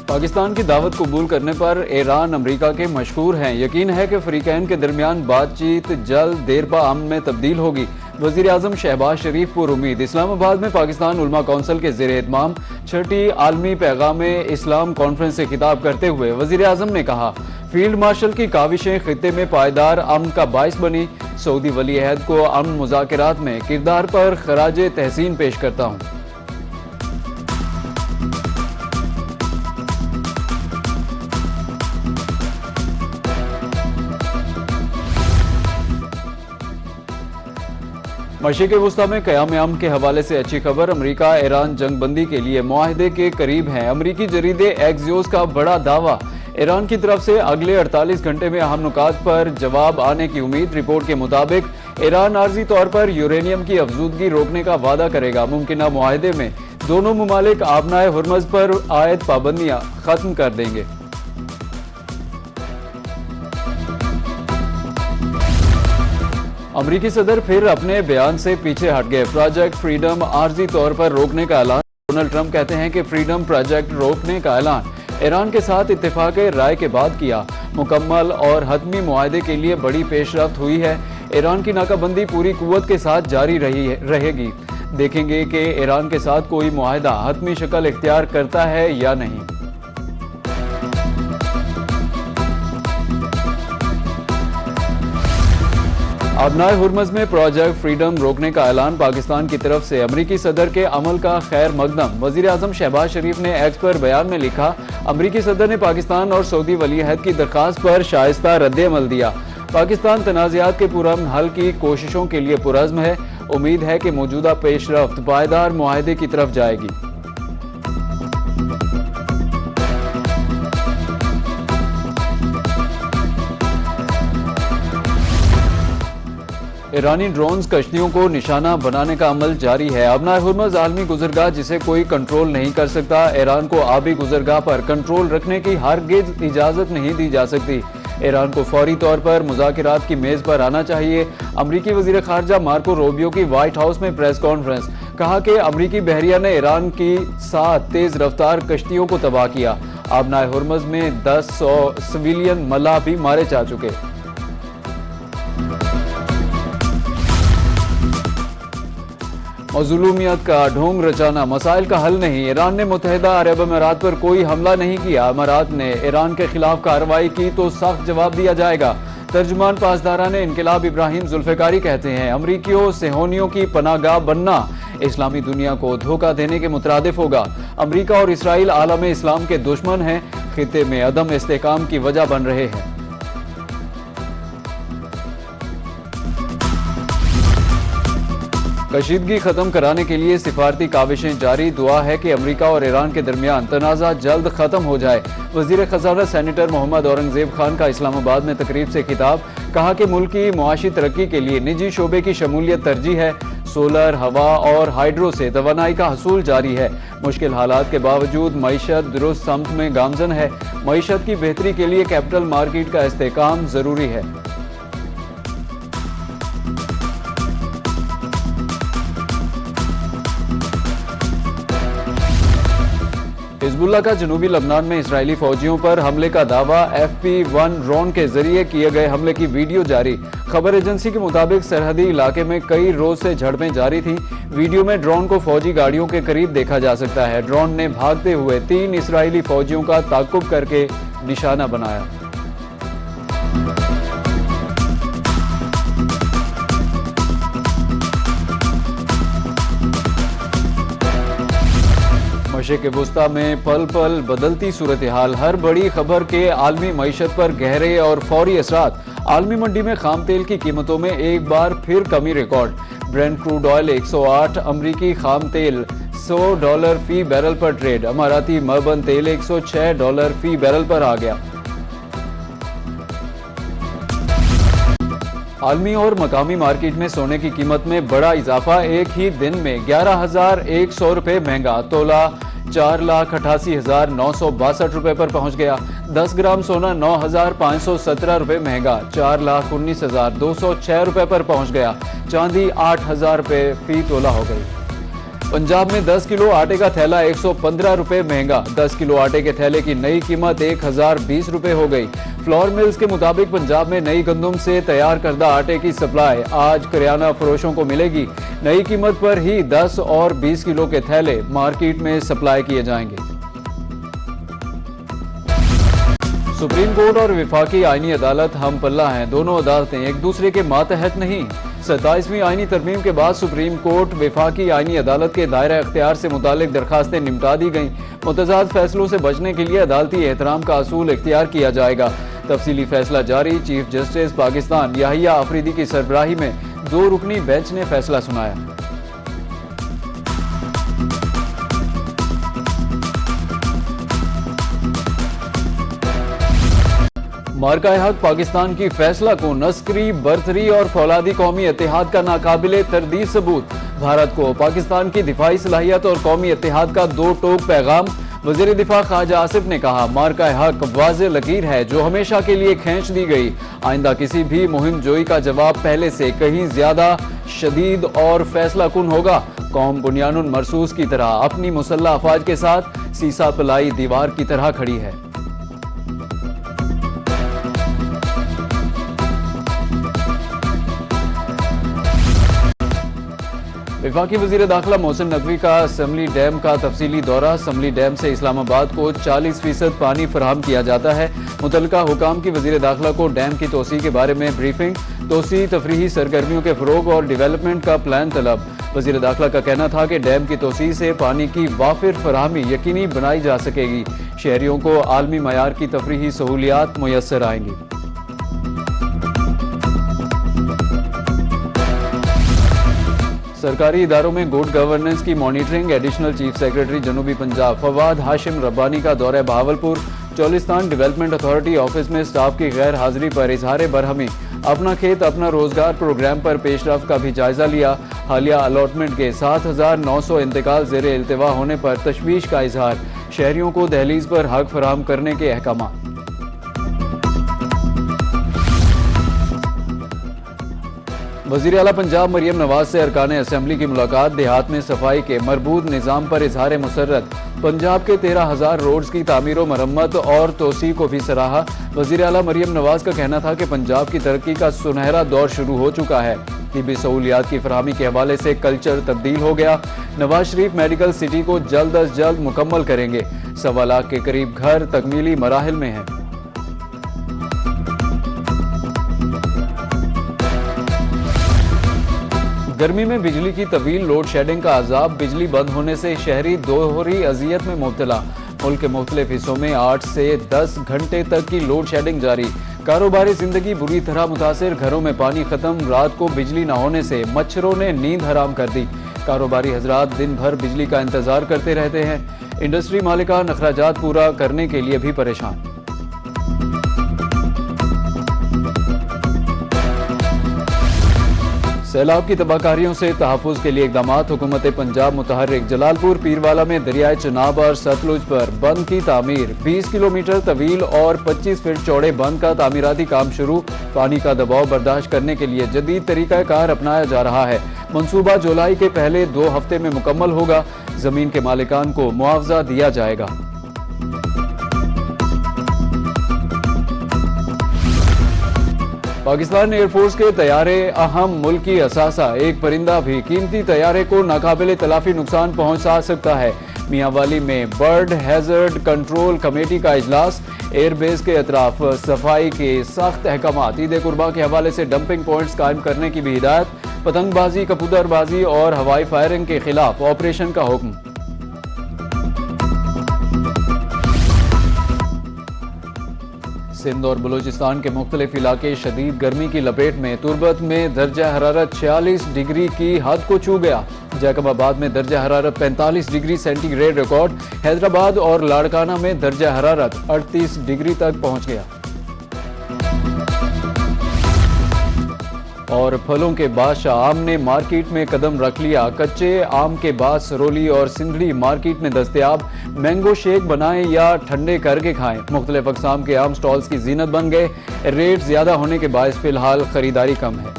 पाकिस्तान की दावत कबूल करने पर ईरान अमरीका के मशकूर हैं। यकीन है कि फ़रीक़ैन के दरमियान बातचीत जल्द देर अमन में तब्दील होगी। वज़ीर आज़म शहबाज शरीफ पुर उम्मीद। इस्लामाबाद में पाकिस्तान उलमा कौंसिल के ज़ेर एहतमाम 6ठी आलमी पैगाम इस्लाम कॉन्फ्रेंस से खिताब करते हुए वज़ीर आज़म ने कहा, फील्ड मार्शल की काविशें खित्ते में पायदार अमन का बाइस बनी। सऊदी वली अहद को अमन मुज़ाकरात में किरदार पर खराज तहसीन पेश करता हूँ। मशरिक़ वुस्ता में क़याम अमन के हवाले से अच्छी खबर। अमरीका ईरान जंग बंदी के लिए मुआहदे के करीब है। अमरीकी जरीदे एक्सियोस का बड़ा दावा। ईरान की तरफ से अगले 48 घंटे में अहम नुकात पर जवाब आने की उम्मीद। रिपोर्ट के मुताबिक ईरान आर्जी तौर पर यूरेनियम की अफजूदगी रोकने का वादा करेगा। मुमकिन मुआहदे में दोनों मुमालिक आबनाए हुर्मज़ पर आयद पाबंदियां खत्म कर देंगे। अमरीकी सदर फिर अपने बयान से पीछे हट गए। प्रोजेक्ट फ्रीडम आर्जी तौर पर रोकने का ऐलान। डोनाल्ड ट्रंप कहते हैं कि फ्रीडम प्रोजेक्ट रोकने का ऐलान ईरान के साथ इत्तेफाक राय के बाद किया। मुकम्मल और हतमी मुआहदे के लिए बड़ी पेशरफ्त हुई है। ईरान की नाकाबंदी पूरी कुव्वत के साथ जारी रहेगी। देखेंगे कि ईरान के साथ कोई मुआहदा हतमी शक्ल इख्तियार करता है या नहीं। आबनाए हुर्मज़ में प्रोजेक्ट फ्रीडम रोकने का ऐलान पाकिस्तान की तरफ से। अमरीकी सदर के अमल का खैर मकदम। वज़ीर आज़म शहबाज शरीफ ने एक्स पर बयान में लिखा, अमरीकी सदर ने पाकिस्तान और सऊदी वली अहद की दरख्वास्त पर शाइस्ता रद्द-ए-अमल दिया। पाकिस्तान तनाज़ात के पुरअमन हल की कोशिशों के लिए पुरअज़्म है। उम्मीद है कि मौजूदा पेशरफ्त पायदार मुआहदे की तरफ जाएगी। ईरानी ड्रोन्स कश्तियों को निशाना बनाने का अमल जारी है। आबनाए हुर्मज़ आलमी गुजरगाह जिसे कोई कंट्रोल नहीं कर सकता। ईरान को आबी गुजरगाह पर कंट्रोल रखने की हरगिज़ इजाज़त नहीं दी जा सकती। ईरान को फौरी तौर पर मुज़ाकरात की मेज़ पर आना चाहिए। अमरीकी वज़ीर ख़ारजा मार्को रूबियो की व्हाइट हाउस में प्रेस कॉन्फ्रेंस। कहा कि अमरीकी बहरिया ने ईरान की 7 तेज़ रफ्तार कश्तियों को तबाह किया। आबनाए हुर्मज़ में 10 सिविलियन मल्लाह भी मारे जा चुके। मज़लूमियत का ढोंग रचाना मसाइल का हल नहीं। ईरान ने मुत्तहिदा अरब अमीरात पर कोई हमला नहीं किया। अमीरात ने ईरान के खिलाफ कार्रवाई की तो सख्त जवाब दिया जाएगा। तर्जुमान पासदारान इनकलाब इब्राहिम जुल्फ़िकारी कहते हैं, अमरीकियों सेहोनियों की पनाहगाह बनना इस्लामी दुनिया को धोखा देने के मुतरादिफ होगा। अमरीका और इसराइल आलम इस्लाम के दुश्मन हैं, खित्ते में अदम इस्तेहकाम की वजह बन रहे हैं। कशीदगी खत्म कराने के लिए सिफारती काविशें जारी। दुआ है कि अमरीका और ईरान के दरमियान तनाज़ा जल्द खत्म हो जाए। वज़ीर ख़ज़ाना सेनेटर मोहम्मद औरंगज़ेब खान का इस्लामाबाद में तकरीब से खिताब। कहा कि मुल्क की मुआशी तरक्की के लिए निजी शोबे की शमूलियत तरजीह है। सोलर, हवा और हाइड्रो से तवानाई का हसूल जारी है। मुश्किल हालात के बावजूद मईशत दुरुस्त समत में गामजन है। मईशत की बेहतरी के लिए कैपिटल मार्केट का इस्तेहकाम ज़रूरी है। हिज़्बुल्लाह का जनूबी लबनान में इसराइली फौजियों पर हमले का दावा। FP-1 ड्रोन के जरिए किए गए हमले की वीडियो जारी। खबर एजेंसी के मुताबिक सरहदी इलाके में कई रोज से झड़पें जारी थीं। वीडियो में ड्रोन को फौजी गाड़ियों के करीब देखा जा सकता है। ड्रोन ने भागते हुए 3 इसराइली फौजियों का ताक़ुब करके निशाना बनाया। मशरिक़ वुस्ता में पल पल बदलती सूरत हाल। हर बड़ी खबर के आलमी मईशत पर गहरे और फौरी असरात। आलमी मंडी में खाम तेल की कीमतों में एक बार फिर कमी रिकॉर्ड। ब्रेंट क्रूड ऑयल 108, अमरीकी खाम तेल $100 फी बैरल पर ट्रेड। अमाराती मरबन तेल $106 फी बैरल पर आ गया। आलमी और मकामी मार्केट में सोने की कीमत में बड़ा इजाफा। एक ही दिन में 11,100 रुपये महंगा। तोला 4,88,962 रुपये पर पहुंच गया। 10 ग्राम सोना 9,517 रुपये महंगा। 4,19,206 रुपये पर पहुंच गया। चांदी 8,000 रुपये फी तोला हो गई। पंजाब में 10 किलो आटे का थैला 115 रुपए महंगा। 10 किलो आटे के थैले की नई कीमत 1020 रुपए हो गई। फ्लोर मिल्स के मुताबिक पंजाब में नई गंदम से तैयार करदा आटे की सप्लाई आज करियाना फरोशों को मिलेगी। नई कीमत पर ही 10 और 20 किलो के थैले मार्केट में सप्लाई किए जाएंगे। सुप्रीम कोर्ट और विफाकी आईनी अदालत हम पल्ला हैं। दोनों अदालतें एक दूसरे के मातहत नहीं। 27वीं आईनी तरमीम के बाद सुप्रीम कोर्ट विफाकी आईनी अदालत के दायरा अख्तियार से मुतालिक दरखास्तें निपटा दी गईं। मुतज़ाद फैसलों से बचने के लिए अदालती एहतराम का असूल इख्तियार किया जाएगा। तफसीली फैसला जारी। चीफ जस्टिस पाकिस्तान याहिया आफरीदी की सरबराही में 2 रुकनी बेंच ने फैसला सुनाया। मार्का-ए-हक पाकिस्तान की फैसला को नस्करी, बरतरी और फौलादी कौमी इत्तेहाद का नाकाबिले तरदीद सबूत। भारत को पाकिस्तान की दिफाई सलाहियत और कौमी इत्तेहाद का 2 टोक पैगाम। वज़ीर दिफा ख्वाजा आसिफ ने कहा, मार्का-ए-हक वाज़ेह लकीर है जो हमेशा के लिए खींच दी गई। आइंदा किसी भी मुहिम जोई का जवाब पहले से कहीं ज्यादा शदीद और फैसला कुन होगा। कौम बुनियानुन मरसूस की तरह अपनी मुसल्लह अफवाज के साथ सीसा पलाई दीवार की तरह खड़ी है। वफाकी वज़ीर दाखिला मोहसिन नकवी का असम्बली डैम का तफसीली दौरा। असम्बली डैम से इस्लामाबाद को 40% पानी फराहम किया जाता है। मुतल्लिका हुकाम की वज़ीर दाखिला को डैम की तोसी के बारे में ब्रीफिंग। तोसी तफरीही सरगर्मियों के फ़रोग और डेवलपमेंट का प्लान तलब। वज़ीर दाखिला का कहना था कि डैम की तोसी से पानी की वाफिर फराहमी यकीनी बनाई जा सकेगी। शहरियों को आलमी मयार की तफरीही सहूलियात मुयस्सर आएंगी। सरकारी इदारों में गुड गवर्नेंस की मॉनिटरिंग। एडिशनल चीफ सेक्रेटरी जनूबी पंजाब फवाद हाशिम रब्बानी का दौरा Bahawalpur. Cholistan development authority office में स्टाफ की गैर हाजिरी पर इजहार बरहमी। अपना खेत अपना रोजगार प्रोग्राम पर पेशरफ का भी जायजा लिया। हालिया अलॉटमेंट के 7900 इंतकाल ज़ेर इल्तिवा होने पर तशवीश का इजहार। शहरियों को दहलीज पर हक फराहम करने के अहकाम। वज़ीर आला पंजाब मरियम नवाज से अरकान असम्बली की मुलाकात। देहात में सफाई के मरबूत निज़ाम पर इजहार मुसर्रत। पंजाब के 13,000 रोड्स की तामीर व मरम्मत और तोसी को भी सराहा। वज़ीर आला मरियम नवाज का कहना था कि पंजाब की तरक्की का सुनहरा दौर शुरू हो चुका है। तिब्बी सहूलियात की फराहमी के हवाले से कल्चर तब्दील हो गया। नवाज शरीफ मेडिकल सिटी को जल्द अज जल्द मुकम्मल करेंगे। 1.25 लाख के करीब घर तकमीली मराहिल में हैं। गर्मी में बिजली की तवील लोड शेडिंग का अजाब। बिजली बंद होने से शहरी दोहरी अजियत में मुब्तला। मुल्क के मुख्तलिफ हिस्सों में 8 से 10 घंटे तक की लोड शेडिंग जारी। कारोबारी जिंदगी बुरी तरह मुतासिर। घरों में पानी खत्म। रात को बिजली न होने से मच्छरों ने नींद हराम कर दी। कारोबारी हजरात दिन भर बिजली का इंतजार करते रहते हैं। इंडस्ट्री मालिकान अखराजात पूरा करने के लिए भी परेशान। सैलाब की तबाहकारियों से तहफ़्फ़ुज़ के लिए इक़दाम। हुकूमत पंजाब मुतहर्रिक। जलालपुर पीरवाला में दरियाए चनाब और सतलुज पर बंद की तामीर। 20 किलोमीटर तवील और 25 फीट चौड़े बंद का तामीराती काम शुरू। पानी का दबाव बर्दाश्त करने के लिए जदीद तरीक़ाकार अपनाया जा रहा है। मंसूबा जुलाई के पहले 2 हफ्ते में मुकम्मल होगा। ज़मीन के मालिकान को मुआवजा दिया जाएगा। पाकिस्तान एयरफोर्स के तैयारे अहम मुल्की असासा। एक परिंदा भी कीमती तैयारे को नाकाबिले तलाफी नुकसान पहुंचा सकता है। मियांवाली में बर्ड हैजर्ड कंट्रोल कमेटी का इजलास। एयरबेस के अतराफ सफाई के सख्त अहकामात। ईद कुर्बा के हवाले से डंपिंग पॉइंट्स कायम करने की भी हिदायत। पतंगबाजी, कबूतरबाजी और हवाई फायरिंग के खिलाफ ऑपरेशन का हुक्म। सिंध और बलूचिस्तान के मुख्तलिफ इलाके शदीद गर्मी की लपेट में। तुर्बत में दर्जा हरारत 46 डिग्री की हद को छू गया। जैकबाबाद में दर्जा हरारत 45 डिग्री सेंटीग्रेड रिकॉर्ड। हैदराबाद और लाड़काना में दर्जा हरारत 38 डिग्री तक पहुंच गया। और फलों के बादशाह आम ने मार्केट में कदम रख लिया। कच्चे आम के बाद सरोली और सिंधड़ी मार्केट में दस्तयाब। मैंगो शेक बनाएं या ठंडे करके खाएं। मुख्तलिफ अक़साम के आम स्टॉल्स की जीनत बन गए। रेट ज्यादा होने के बायस फिलहाल खरीदारी कम है।